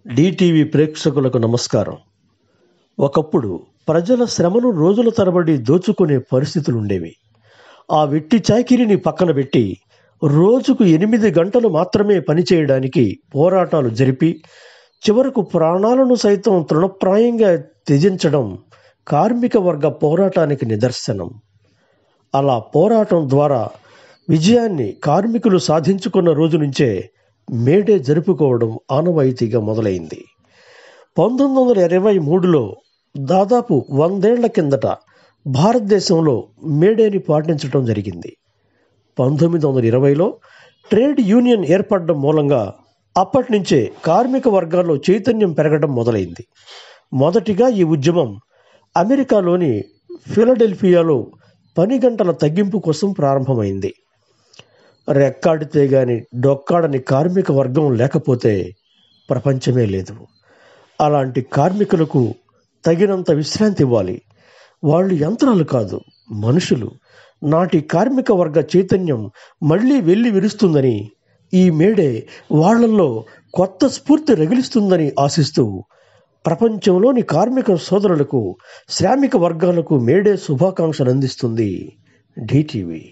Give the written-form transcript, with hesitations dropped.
DTV ప్రేక్షకులకు నమస్కారం. ఒకప్పుడు ప్రజల శ్రమను రోజుల తరబడి దోచుకునే పరిస్థితులుండేవి. ఆ వెట్టి చాకిరీని పక్కన పెట్టి రోజుకు 8 గంటలు మాత్రమే పనిచేయడానికి పోరాటాలు జరిపి చివరకు ప్రాణాలను సైతం తృణప్రాయంగా త్యజించడం కార్మిక వర్గ పోరాటానికి నిదర్శనం. అలా పోరాటం ద్వారా విజయాన్ని కార్మికులు సాధించుకున్న రోజు నుంచే మేడే జరుపుకోవడం ఆనవాయితీగా మొదలైంది. 1923లో దాదాపు 100 ఏళ్ల కిందట భారతదేశంలో మేడేని పాటించడం జరిగింది. 1920లో ట్రేడ్ యూనియన్ ఏర్పడడం మూలంగా అప్పటి నుంచే కార్మిక వర్గాల్లో చైతన్యం పెరగడం మొదలైంది. మొదటిగా ఈ ఉద్యమం అమెరికాలోని ఫిలడెల్ఫియాలో పని గంటల తగ్గింపు కోసం ప్రారంభమైంది. రెక్కాడితే గాని డొక్కాడని కార్మిక వర్గం లేకపోతే ప్రపంచమే లేదు. అలాంటి కార్మికులకు తగినంత విశ్రాంతి ఇవ్వాలి. వాళ్ళు యంత్రాలు కాదు, మనుషులు. నాటి కార్మిక వర్గ చైతన్యం మళ్ళీ వెళ్ళి విరుస్తుందని, ఈ మేడే వాళ్లలో కొత్త స్ఫూర్తి రగిలిస్తుందని ఆశిస్తూ ప్రపంచంలోని కార్మిక సోదరులకు, శ్రామిక వర్గాలకు మేడే శుభాకాంక్షలు అందిస్తుంది డిటీవీ.